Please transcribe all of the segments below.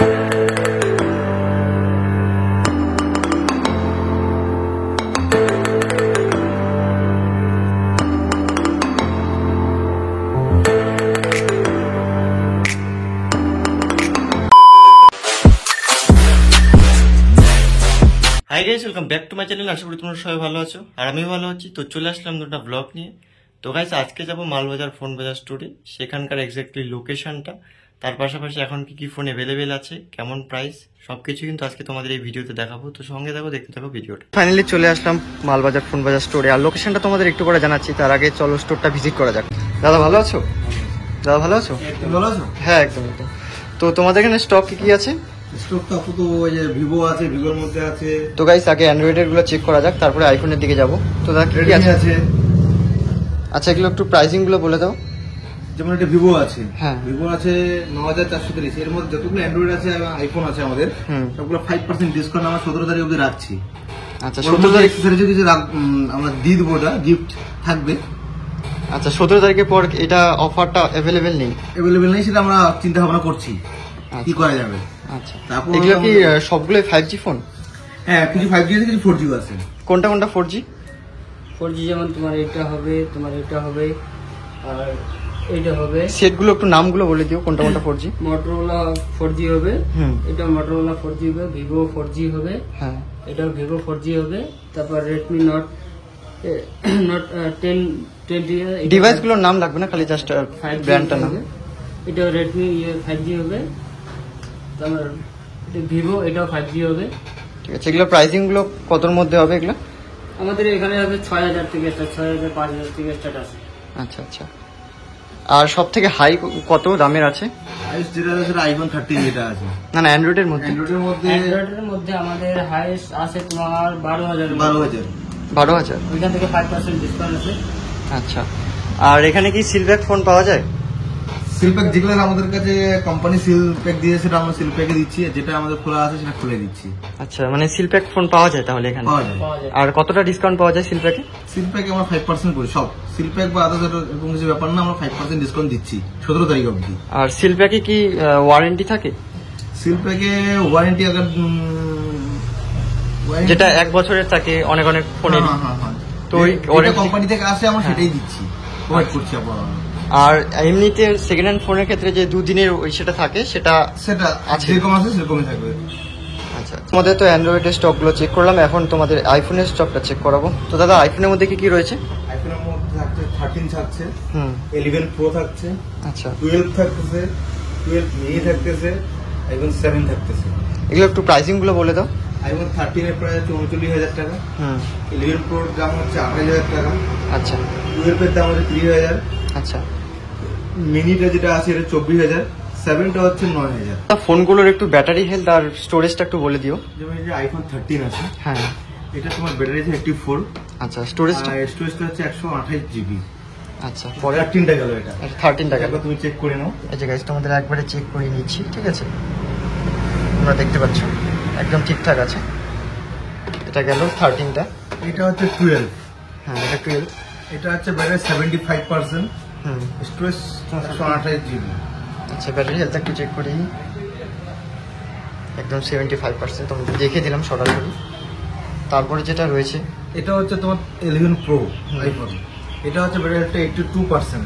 High guys, welcome back to my channel. আশা করি তোমরা সবাই ভালো আছো আর আমিও ভালো আছি। তো চলে আসলাম দুটো ব্লগ নিয়ে। তো গাইস, আজকে যাবো মালবাজার ফোন বাজার স্টোরে, সেখানকার এক্স্যাক্টলি লোকেশনটা, তার পাশাপাশি এখন কি কি ফোন অ্যাভেলেবেল আছে, কেমন প্রাইস, সবকিছু কিন্তু আজকে তোমাদের এই ভিডিওতে দেখাবো। তো সঙ্গে দেখো, দেখতে থাকো ভিডিওটা। ফাইনালি চলে আসলাম মালবাজার ফোন বাজার স্টোরে, আর লোকেশনটা তোমাদের একটু করে জানাচ্ছি। তার আগে চলো স্টোরটা ভিজিট করা যাক। দাদা ভালো আছো? দাদা ভালো আছো? ভালো আছো? হ্যাঁ, একদম একদম। তো তোমাদের এখানে স্টক কি কি আছে? স্টকটা তো ওই যে ভিভো আছে, ভিভোর মধ্যে আছে। তো গাইস, আগে অ্যান্ড্রয়েডের গুলো চেক করা যাক, তারপরে আইফোনের দিকে যাবো। তো দাদা কি কি আছে? আচ্ছা, এগুলো একটু প্রাইসিং গুলো বলে দাও। যেমন একটা ভিভো আছে, হ্যাঁ, ভিভো আছে 9430। এর মধ্যে যতগুলো অ্যান্ড্রয়েড আছে এবং আইফোন আছে আমাদের সবগুলো 5% ডিসকাউন্ট আমরা 17 তারিখ অবধি রাখছি। আচ্ছা, 17 তারিখ কিছু আমরা দিয়ে দেবো, ওটা গিফট থাকবে। আচ্ছা, 17 তারিখের পর এটা অফারটা অ্যাভেলেবেল নেই? অ্যাভেলেবেল নেই, সেটা আমরা চিন্তা ভাবনা করছি কি করা যাবে। আচ্ছা, তারপর এগুলো কি সবগুলোই 5G ফোন? হ্যাঁ, কিছু 5G আছে, কিছু 4G আছে। কোনটা কোনটা 4G? 4G যেমন তোমার এটা হবে, তোমার এটা হবে, আর এইটা হবে। সেটগুলো একটু নামগুলো বলে দিও, কোনটা কোনটা 4G? মোটরোলা 4G হবে, এটা মোটরোলা 4G হবে, ভিভো 4G হবে, হ্যাঁ, এটাও ভিভো 4G হবে। তারপর রেডমি নোট 10 ডিভাইসগুলোর নাম লাগবে না, খালি জাস্ট ব্র্যান্ডটা নাম। এটাও রেডমি 5G হবে। তারপর এটা ভিভো, এটাও 5G হবে। ঠিক আছে, এগুলো প্রাইসিং গুলো কতর মধ্যে হবে এগুলো? আমাদের এখানে হবে 6000 থেকে স্টার্ট, 6000 5000 থেকে স্টার্ট আছে। আচ্ছা আচ্ছা। আর সব থেকে হাই কত দামের আছে? যেটা আছে সেটা আইফোন 13 যেটা আছে। না না, অ্যান্ড্রয়েডের মধ্যে। অ্যান্ড্রয়েডের মধ্যে আমাদের হাইয়েস্ট আছে তোমার 12000। 12,000। ওইখান থেকে 5% ডিসকাউন্ট আছে। আচ্ছা, আর এখানে কি সিলপ্যাক ফোন পাওয়া যায়? সিলপ্যাক যেগুলো আমাদের কাছে কোম্পানি সিলপ্যাক দিয়ে, সেটা আমরা সিলপ্যাকে দিচ্ছি। যেটা আমাদের খোলা আছে সেটা খুলে দিচ্ছি। আচ্ছা, মানে সিলপ্যাক ফোন পাওয়া যায় তাহলে এখানে? পাওয়া যায়। আর কতটা ডিসকাউন্ট পাওয়া যায় সিলপ্যাকে? সিলপ্যাকে আমরা 5% করি, সব সিলপ্যাক বা আদার্স এরকম কিছু ব্যাপার না, আমরা 5% ডিসকাউন্ট দিচ্ছি 17 তারিখ অবধি। আর সিলপ্যাকে কি ওয়ারেন্টি থাকে? সিলপ্যাকে ওয়ারেন্টি আগে যেটা 1 বছরের থাকে অনেক অনেক ফোনের। তো ওই কোম্পানি থেকে আসে, আমরা সেটাই দিচ্ছি, প্রোভাইড করছি আপনারা। আর এমনিতে সেকেন্ড হ্যান্ড ফোনের ক্ষেত্রে যে 2 দিনের ওই সেটা থাকে, সেটা আছে, যেরকম আছে সেরকমই থাকবে। আচ্ছা, তোমাদের তো অ্যান্ড্রয়েডের স্টকগুলো চেক করলাম, এখন তোমাদের আইফোনের স্টকটা চেক করাবো। তো দাদা, আইফোনের মধ্যে কি কি রয়েছে? আইফোনের মধ্যে থাকছে 13 থাকছে, 11 প্রো থাকছে, আচ্ছা, 12 থাকতেছে, 12 মিনি থাকতেছে, আইফোন 7 থাকতেছে। এগুলো একটু প্রাইসিং গুলো বলে দাও। আইফোন 13 এর প্রাইস 39,000 টাকা, 11 প্রোর দাম হচ্ছে 28,000 টাকা, আচ্ছা, 12 এর দাম হচ্ছে 30,000, আচ্ছা, মিনিটা যেটা আছে এটা 24,000, 7টা হচ্ছে 9,000। ফোনগুলোর একটু ব্যাটারি হেলথ আর স্টোরেজটা একটু বলে দিও। যেমন এই যে আইফোন 13 আছে, হ্যাঁ, এটা তোমার ব্যাটারি আছে 84, আচ্ছা, স্টোরেজটা স্টোরেজটা হচ্ছে 128 জিবি। আচ্ছা, পরে 13টা গেল, এটা 13টা গেল। তুমি চেক করে নাও। এই যে গাইস, তোমাদের একবারে চেক করে নিচ্ছি, ঠিক আছে? তোমরা দেখতে পাচ্ছ একদম ঠিকঠাক আছে। এটা গেল 13টা। এটা হচ্ছে 12, হ্যাঁ, এটা 12। এটা হচ্ছে ব্যাটারি 75%, স্টোরেজ 128 জিবি। আচ্ছা, ব্যাটারি হেলথ একটু চেক করি, একদম 75%। তোমাদের দেখে দিলাম সরাসরি। তারপরে যেটা রয়েছে, এটা হচ্ছে তোমার 11 প্রো আইফোন, এটা হচ্ছে ব্যাটারিটা 82%।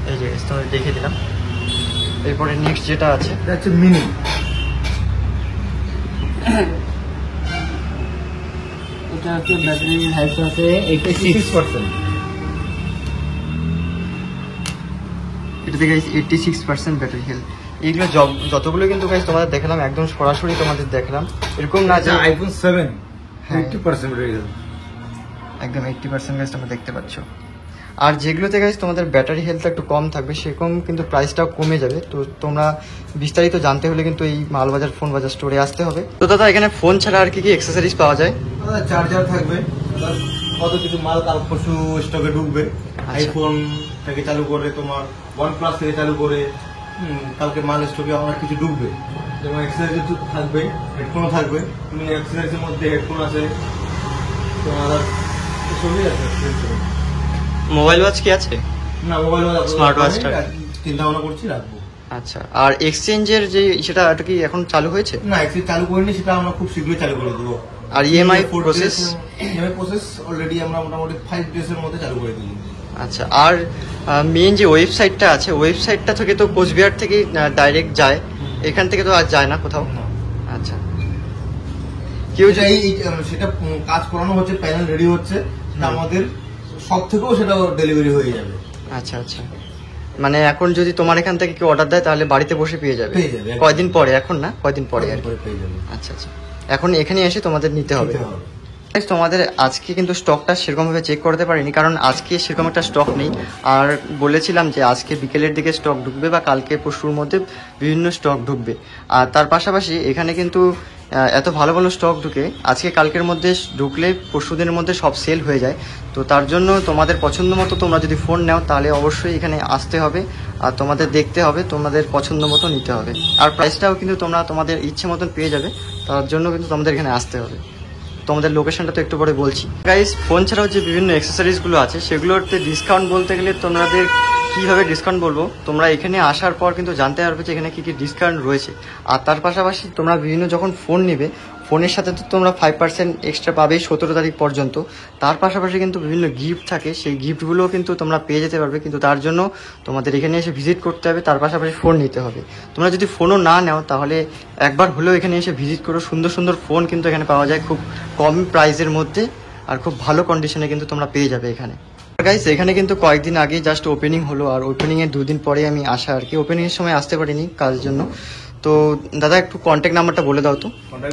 এই যে তোমাদের দেখে দিলাম। এরপরে নেক্সট যেটা আছে, এটা হচ্ছে মিনি, এটা হচ্ছে ব্যাটারি হেলথ আছে 86%। এটা থেকে 86% ব্যাটারি হেলথ। এইগুলো যতগুলো কিন্তু গাইস তোমাদের দেখালাম, একদম সরাসরি তোমাদের দেখালাম, এরকম না যে আইফোন 7 80% ব্যাটারি হেলথ, একদম 80% গাইস তোমরা দেখতে পাচ্ছ। আর যেগুলোতে গাইস তোমাদের ব্যাটারি হেলথ একটু কম থাকবে, সেরকম কিন্তু প্রাইসটাও কমে যাবে। তো তোমরা বিস্তারিত জানতে হলে কিন্তু এই মালবাজার ফোন বাজার স্টোরে আসতে হবে। তো দাদা, এখানে ফোন ছাড়া আর কি কি অ্যাক্সেসরিজ পাওয়া যায়? চার্জার থাকবে, কত কিছু মাল কাল পরশু স্টকে ঢুকবে। আইফোন থেকে চালু করে তোমার OnePlus থেকে চালু করে কালকে মাল স্টকে অনেক কিছু ঢুকবে। যেমন অ্যাক্সেসরিজ থাকবে, হেডফোনও থাকবে। তুমি অ্যাক্সেসরিজের মধ্যে হেডফোন আছে, তোমার সবই আছে। মোবাইল ওয়াচ কি আছে? না, মোবাইল স্মার্ট ওয়াচটা চিন্তা ভাবনা করছি রাখবো। আচ্ছা, আর এক্সচেঞ্জের যে সেটা এটা কি এখন চালু হয়েছে? না, এক্সচেঞ্জ চালু করিনি, সেটা আমরা খুব শীঘ্রই চালু করে দেবো। আর EMI process? EMI process already আমরা মোটামুটি 5 ডেজের মধ্যে চালু করে দিই। আচ্ছা, আর মেন যে ওয়েবসাইটটা আছে, ওয়েবসাইটটা থেকে তো কোচবিহার থেকে ডাইরেক্ট যায়, এখান থেকে তো আর যায় না কোথাও? না। আচ্ছা, কেউ সেটা সেটা কাজ করানো হচ্ছে, প্যানেল রেডি হচ্ছে, সেটা আমাদের সব থেকেও সেটা ডেলিভারি হয়ে যাবে। আচ্ছা আচ্ছা, মানে এখন যদি তোমার এখান থেকে কেউ অর্ডার দেয় তাহলে বাড়িতে বসে পেয়ে যাবে? পেয়ে যাবে। কয়দিন পরে? এখন না, কয়দিন পরে আর কি? পরে পেয়ে যাবে। আচ্ছা আচ্ছা, এখন এখানে এসে তোমাদের নিতে হবে। নিতে হবে। Guys, তোমাদের আজকে কিন্তু স্টকটা সেরকমভাবে চেক করতে পারিনি, কারণ আজকে সেরকম একটা স্টক নেই। আর বলেছিলাম যে আজকে বিকেলের দিকে স্টক ঢুকবে বা কালকে পরশুর মধ্যে বিভিন্ন স্টক ঢুকবে। আর তার পাশাপাশি এখানে কিন্তু এত ভালো ভালো স্টক ঢুকে আজকে কালকের মধ্যে ঢুকলে পরশুদিনের মধ্যে সব সেল হয়ে যায়। তো তার জন্য তোমাদের পছন্দ মতো তোমরা যদি ফোন নাও তাহলে অবশ্যই এখানে আসতে হবে, আর তোমাদের দেখতে হবে, তোমাদের পছন্দ মতো নিতে হবে। আর প্রাইসটাও কিন্তু তোমরা তোমাদের ইচ্ছে মতন পেয়ে যাবে, তার জন্য কিন্তু তোমাদের এখানে আসতে হবে। তোমাদের লোকেশনটা তো একটু পরে বলছি। গাইস, ফোন ছাড়াও যে বিভিন্ন অ্যাক্সেসরিজগুলো আছে সেগুলোতে ডিসকাউন্ট বলতে গেলে তোমাদের কীভাবে ডিসকাউন্ট বলবো, তোমরা এখানে আসার পর কিন্তু জানতে পারবে যে এখানে কী কী ডিসকাউন্ট রয়েছে। আর তার পাশাপাশি তোমরা বিভিন্ন যখন ফোন নেবে, ফোনের সাথে তো তোমরা 5% এক্সট্রা পাবে 17 তারিখ পর্যন্ত। তার পাশাপাশি কিন্তু বিভিন্ন গিফট থাকে, সেই গিফটগুলোও কিন্তু তোমরা পেয়ে যেতে পারবে, কিন্তু তার জন্য তোমাদের এখানে এসে ভিজিট করতে হবে, তার পাশাপাশি ফোন নিতে হবে। তোমরা যদি ফোনও না নাও তাহলে একবার হলেও এখানে এসে ভিজিট করো, সুন্দর সুন্দর ফোন কিন্তু এখানে পাওয়া যায় খুব কম প্রাইসের মধ্যে, আর খুব ভালো কন্ডিশনে কিন্তু তোমরা পেয়ে যাবে এখানে। গাইস, এখানে কিন্তু কয়েকদিন আগে জাস্ট ওপেনিং হলো, আর ওপেনিংয়ের 2 দিন পরে আমি আসা আর কি, ওপেনিংয়ের সময় আসতে পারিনি কাজের জন্য। তো দাদা একটু কন্ট্যাক্ট নাম্বারটা বলে দাও তো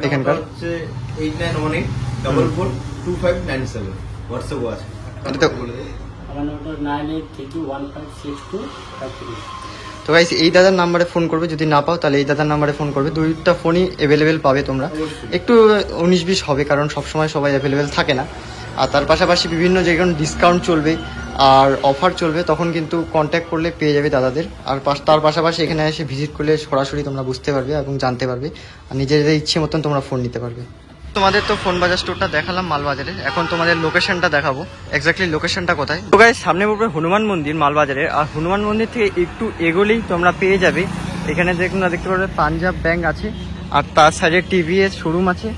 এখানকার। হচ্ছে 89182597, হোয়াটসঅ্যাপও আছে। এটা তো আমার নম্বর 9832156253। তো গাইস, এই দাদার নাম্বারে ফোন করবে, যদি না পাও তাহলে এই দাদার নাম্বারে ফোন করবে। দুইটা ফোনই অ্যাভেলেবেল পাবে তোমরা, একটু 19-20 হবে কারণ সবসময় সবাই অ্যাভেলেবেল থাকে না। আর তার পাশাপাশি বিভিন্ন যেখানে ডিসকাউন্ট চলবে আর অফার চলবে তখন কিন্তু কন্ট্যাক্ট করলে পেয়ে যাবে দাদাদের। আর তার পাশাপাশি এখানে এসে ভিজিট করলে সরাসরি তোমরা বুঝতে পারবে এবং জানতে পারবে, আর নিজেদের ইচ্ছে মতন তোমরা ফোন নিতে পারবে। তোমাদের তো ফোন বাজার স্টোরটা দেখালাম মালবাজারে, এখন তোমাদের লোকেশনটা দেখাবো, এক্স্যাক্টলি লোকেশনটা কোথায়। তো গাইস, সামনে পড়বে হনুমান মন্দির মালবাজারে, আর হনুমান মন্দির থেকে একটু এগোলেই তোমরা পেয়ে যাবে এখানে দেখতে পারবে পাঞ্জাব ব্যাংক আছে, আর তার সাইডে টিভিএস শোরুম আছে,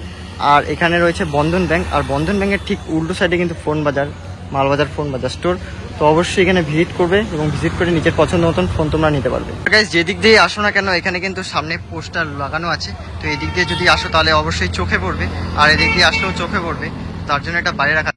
আর এখানে রয়েছে বন্ধন ব্যাংক, আর বন্ধন ব্যাংকের ঠিক উল্টো সাইডে কিন্তু ফোন বাজার, মালবাজার ফোন বাজার স্টোর। তো অবশ্যই এখানে ভিজিট করবে এবং ভিজিট করে নিজের পছন্দ মতন ফোন তোমরা নিতে পারবে। গাইস, যেদিক দিয়ে আসো না কেন এখানে কিন্তু সামনে পোস্টার লাগানো আছে, তো এদিক দিয়ে যদি আসো তাহলে অবশ্যই চোখে পড়বে, আর এদিক দিয়ে আসলেও চোখে পড়বে, তার জন্য এটা বাইরে রাখা।